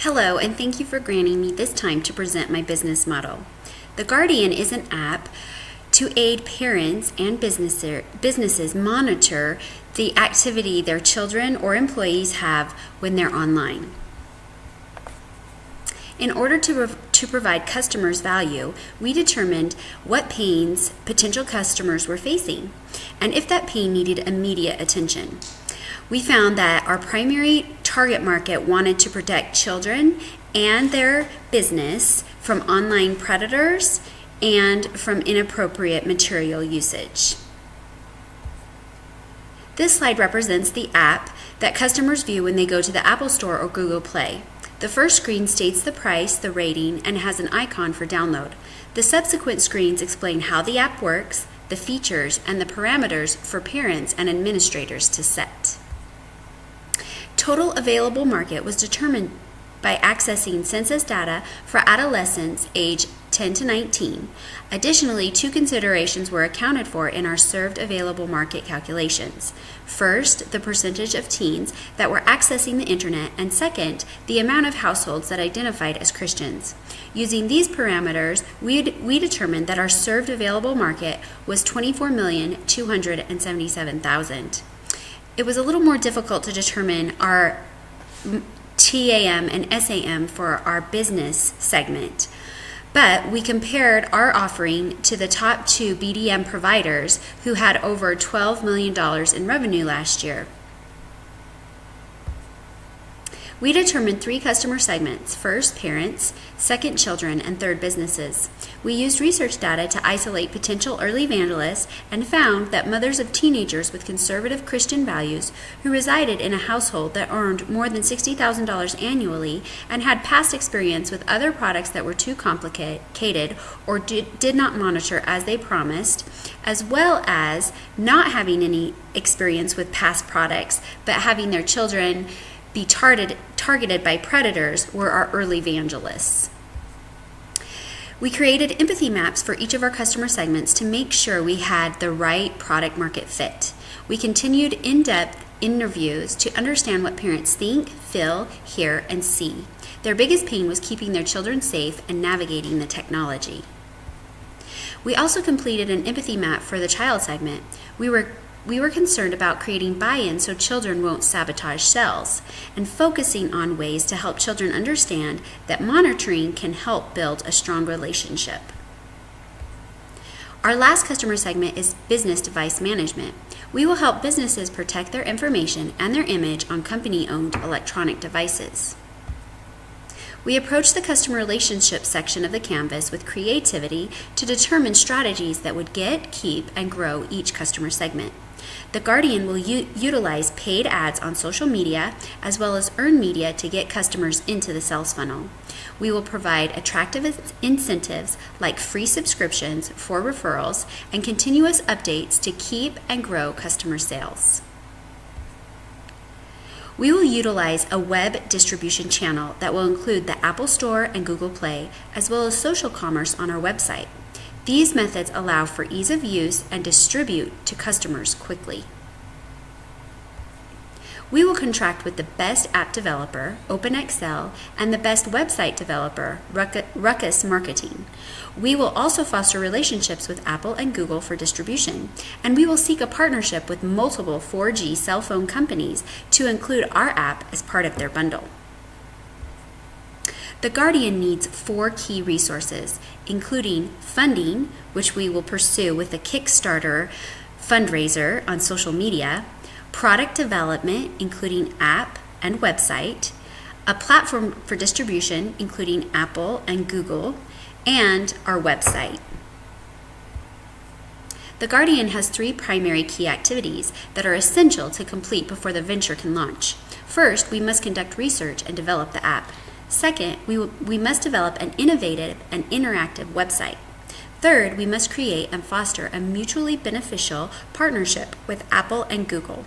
Hello, and thank you for granting me this time to present my business model. The Guardian is an app to aid parents and businesses monitor the activity their children or employees have when they're online. In order to provide customers value, we determined what pains potential customers were facing and if that pain needed immediate attention. We found that our primary target market wanted to protect children and their business from online predators and from inappropriate material usage. This slide represents the app that customers view when they go to the Apple Store or Google Play. The first screen states the price, the rating, and has an icon for download. The subsequent screens explain how the app works, the features, and the parameters for parents and administrators to set. Total available market was determined by accessing census data for adolescents age 10 to 19. Additionally, two considerations were accounted for in our served available market calculations. First, the percentage of teens that were accessing the internet, and second, the amount of households that identified as Christians. Using these parameters, we determined that our served available market was 24,277,000. It was a little more difficult to determine our TAM and SAM for our business segment, but we compared our offering to the top two BDM providers who had over $12 million in revenue last year. We determined three customer segments: first, parents; second, children; and third, businesses. We used research data to isolate potential early evangelists and found that mothers of teenagers with conservative Christian values who resided in a household that earned more than $60,000 annually and had past experience with other products that were too complicated or did not monitor as they promised, as well as not having any experience with past products but having their children be targeted by predators, were our early evangelists. We created empathy maps for each of our customer segments to make sure we had the right product market fit. We continued in-depth interviews to understand what parents think, feel, hear, and see. Their biggest pain was keeping their children safe and navigating the technology. We also completed an empathy map for the child segment. We were concerned about creating buy-in so children won't sabotage sales, and focusing on ways to help children understand that monitoring can help build a strong relationship. Our last customer segment is business device management. We will help businesses protect their information and their image on company-owned electronic devices. We approached the customer relationship section of the canvas with creativity to determine strategies that would get, keep, and grow each customer segment. The Guardian will utilize paid ads on social media as well as earned media to get customers into the sales funnel. We will provide attractive incentives like free subscriptions for referrals and continuous updates to keep and grow customer sales. We will utilize a web distribution channel that will include the Apple Store and Google Play, as well as social commerce on our website. These methods allow for ease of use and distribute to customers quickly. We will contract with the best app developer, OpenExcel, and the best website developer, Ruckus Marketing. We will also foster relationships with Apple and Google for distribution, and we will seek a partnership with multiple 4G cell phone companies to include our app as part of their bundle. The Guardian needs 4 key resources, including funding, which we will pursue with a Kickstarter fundraiser on social media, product development, including app and website, a platform for distribution, including Apple and Google, and our website. The Guardian has 3 primary key activities that are essential to complete before the venture can launch. First, we must conduct research and develop the app. Second, we must develop an innovative and interactive website. Third, we must create and foster a mutually beneficial partnership with Apple and Google.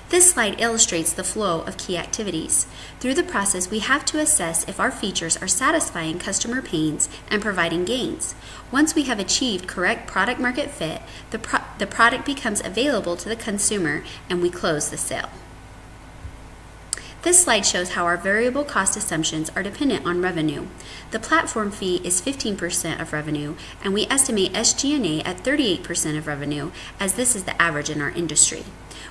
This slide illustrates the flow of key activities. Through the process, we have to assess if our features are satisfying customer pains and providing gains. Once we have achieved correct product market fit, the product becomes available to the consumer and we close the sale. This slide shows how our variable cost assumptions are dependent on revenue. The platform fee is 15% of revenue, and we estimate SG&A at 38% of revenue, as this is the average in our industry.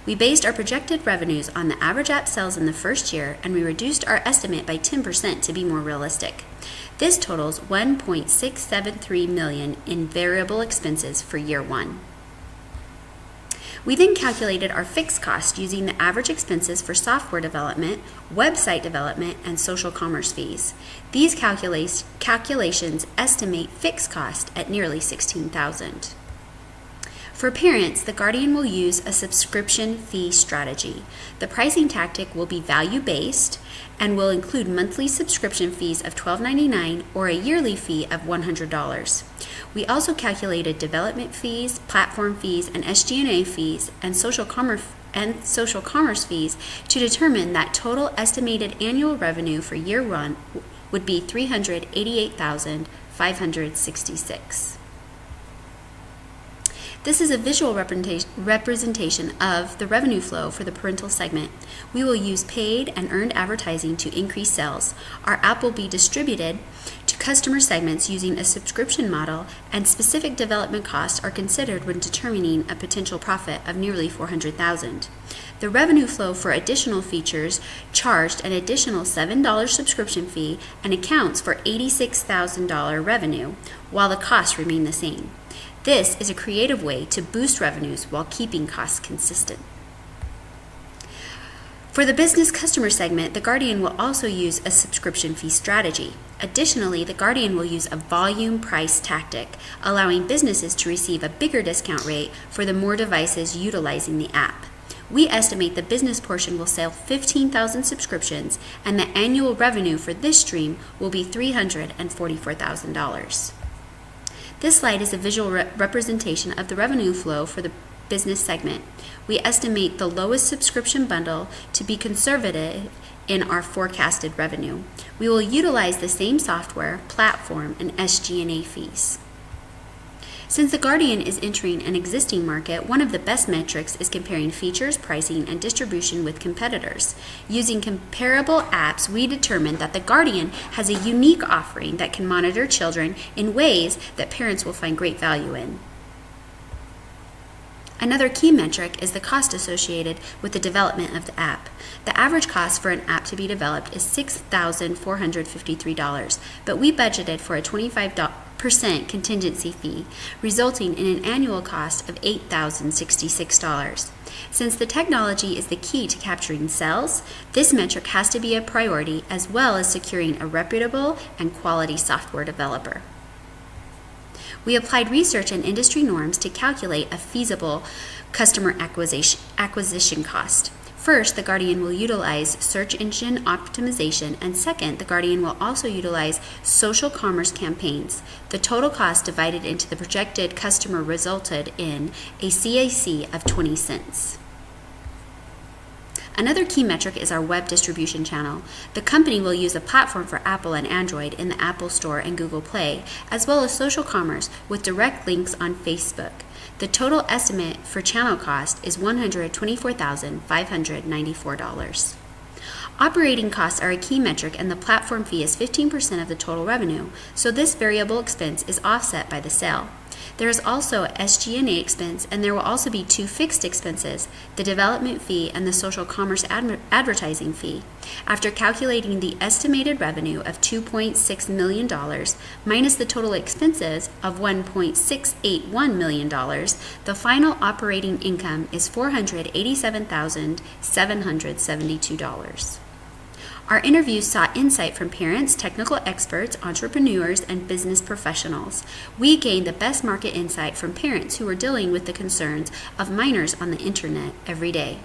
We based our projected revenues on the average app sales in the first year, and we reduced our estimate by 10% to be more realistic. This totals $1.673 million in variable expenses for year one. We then calculated our fixed cost using the average expenses for software development, website development, and social commerce fees. These calculations estimate fixed cost at nearly $16,000. For parents, the Guardian will use a subscription fee strategy. The pricing tactic will be value-based and will include monthly subscription fees of $12.99 or a yearly fee of $100. We also calculated development fees, platform fees, and SG&A fees, and social commerce fees to determine that total estimated annual revenue for year one would be $388,566. This is a visual representation of the revenue flow for the parental segment. We will use paid and earned advertising to increase sales. Our app will be distributed to customer segments using a subscription model, and specific development costs are considered when determining a potential profit of nearly $400,000. The revenue flow for additional features charged an additional $7 subscription fee and accounts for $86,000 revenue, while the costs remain the same. This is a creative way to boost revenues while keeping costs consistent. For the business customer segment, the Guardian will also use a subscription fee strategy. Additionally, the Guardian will use a volume price tactic, allowing businesses to receive a bigger discount rate for the more devices utilizing the app. We estimate the business portion will sell 15,000 subscriptions, and the annual revenue for this stream will be $344,000. This slide is a visual representation of the revenue flow for the business segment. We estimate the lowest subscription bundle to be conservative in our forecasted revenue. We will utilize the same software, platform, and SG&A fees. Since the Guardian is entering an existing market, one of the best metrics is comparing features, pricing, and distribution with competitors. Using comparable apps, we determined that the Guardian has a unique offering that can monitor children in ways that parents will find great value in. Another key metric is the cost associated with the development of the app. The average cost for an app to be developed is $6,453, but we budgeted for a 25% contingency fee, resulting in an annual cost of $8,066. Since the technology is the key to capturing sales, this metric has to be a priority, as well as securing a reputable and quality software developer. We applied research and industry norms to calculate a feasible customer acquisition cost. First, the Guardian will utilize search engine optimization, and second, the Guardian will also utilize social commerce campaigns. The total cost divided into the projected customer resulted in a CAC of 20 cents. Another key metric is our web distribution channel. The company will use a platform for Apple and Android in the Apple Store and Google Play, as well as social commerce with direct links on Facebook. The total estimate for channel cost is $124,594. Operating costs are a key metric, and the platform fee is 15% of the total revenue, so this variable expense is offset by the sale. There is also SG&A expense, and there will also be two fixed expenses, the development fee and the social commerce advertising fee. After calculating the estimated revenue of $2.6 million minus the total expenses of $1.681 million, the final operating income is $487,772. Our interviews sought insight from parents, technical experts, entrepreneurs, and business professionals. We gained the best market insight from parents who were dealing with the concerns of minors on the internet every day.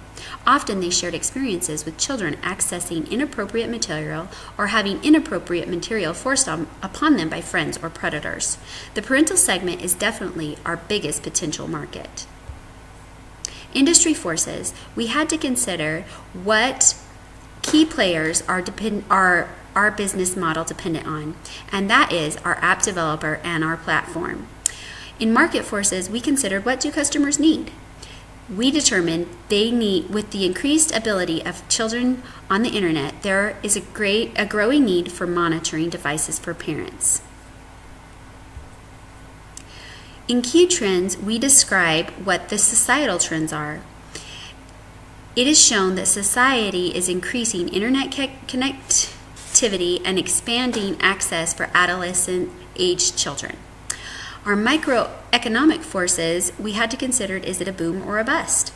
Often they shared experiences with children accessing inappropriate material or having inappropriate material forced upon them by friends or predators. The parental segment is definitely our biggest potential market. Industry forces. We had to consider what key players are our business model dependent on, and that is our app developer and our platform. In market forces, we considered, what do customers need? we determined with the increased ability of children on the internet, there is a growing need for monitoring devices for parents. In key trends, we describe what the societal trends are. It is shown that society is increasing internet connectivity and expanding access for adolescent-aged children. Our microeconomic forces, we had to consider, is it a boom or a bust?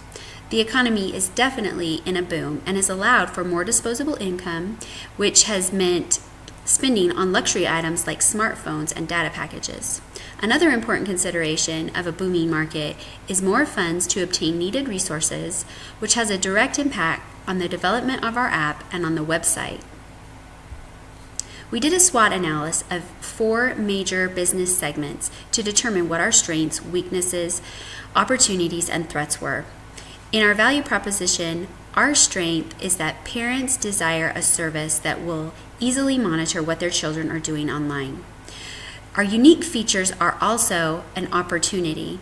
The economy is definitely in a boom and has allowed for more disposable income, which has meant spending on luxury items like smartphones and data packages. Another important consideration of a booming market is more funds to obtain needed resources, which has a direct impact on the development of our app and on the website. We did a SWOT analysis of 4 major business segments to determine what our strengths, weaknesses, opportunities, and threats were. In our value proposition, our strength is that parents desire a service that will easily monitor what their children are doing online. Our unique features are also an opportunity.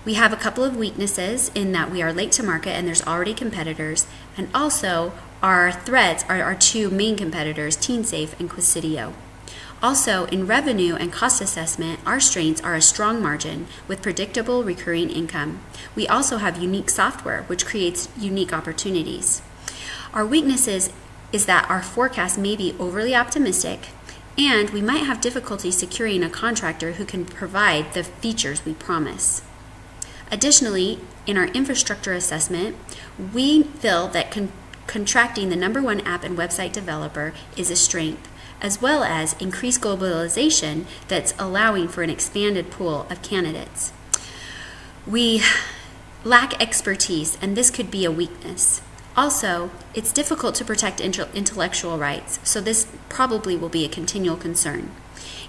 We have a couple of weaknesses in that we are late to market and there's already competitors, and also our threats are our 2 main competitors, TeenSafe and Quisidio. Also, in revenue and cost assessment, our strengths are a strong margin with predictable recurring income. We also have unique software, which creates unique opportunities. Our weaknesses is that our forecast may be overly optimistic, and we might have difficulty securing a contractor who can provide the features we promise. Additionally, in our infrastructure assessment, we feel that contracting the #1 app and website developer is a strength, as well as increased globalization that's allowing for an expanded pool of candidates. We lack expertise, and this could be a weakness. Also, it's difficult to protect intellectual rights, so this probably will be a continual concern.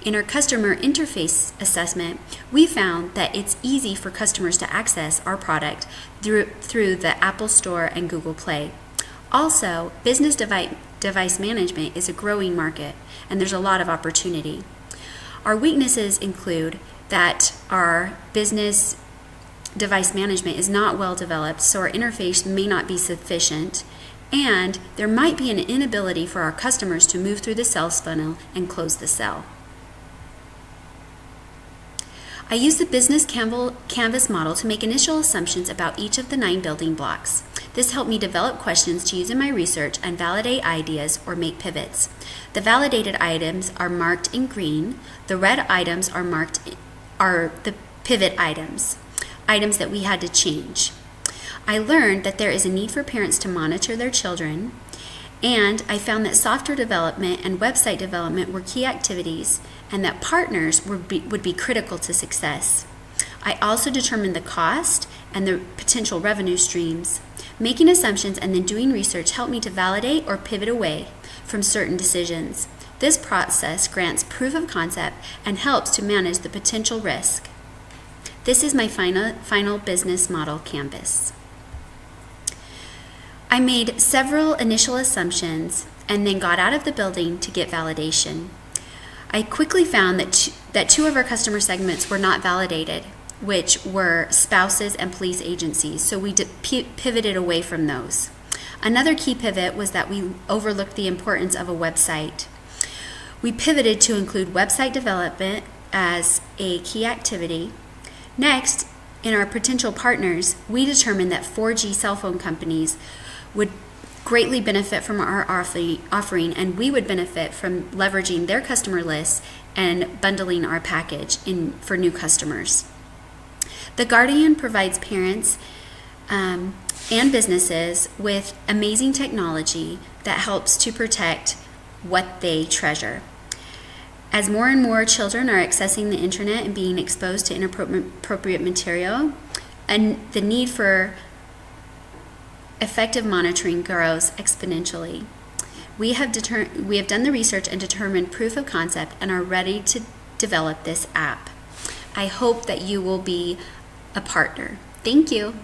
In our customer interface assessment, we found that it's easy for customers to access our product through the Apple Store and Google Play. Also, business device management is a growing market, and there's a lot of opportunity. Our weaknesses include that our business device management is not well developed, so our interface may not be sufficient, and there might be an inability for our customers to move through the sales funnel and close the sale. I used the business canvas model to make initial assumptions about each of the 9 building blocks. This helped me develop questions to use in my research and validate ideas or make pivots. The validated items are marked in green. The red items are the pivot items that we had to change. I learned that there is a need for parents to monitor their children, and I found that software development and website development were key activities, and that partners would be critical to success. I also determined the cost and the potential revenue streams. Making assumptions and then doing research helped me to validate or pivot away from certain decisions. This process grants proof of concept and helps to manage the potential risk. This is my final business model canvas. I made several initial assumptions and then got out of the building to get validation. I quickly found that 2 of our customer segments were not validated, which were spouses and police agencies, so we pivoted away from those. Another key pivot was that we overlooked the importance of a website. We pivoted to include website development as a key activity. Next, in our potential partners, we determined that 4G cell phone companies would greatly benefit from our offering, and we would benefit from leveraging their customer lists and bundling our package for new customers. The Guardian provides parents and businesses with amazing technology that helps to protect what they treasure. As more and more children are accessing the internet and being exposed to inappropriate material, and the need for effective monitoring grows exponentially. We have done the research and determined proof of concept and are ready to develop this app. I hope that you will be a partner. Thank you.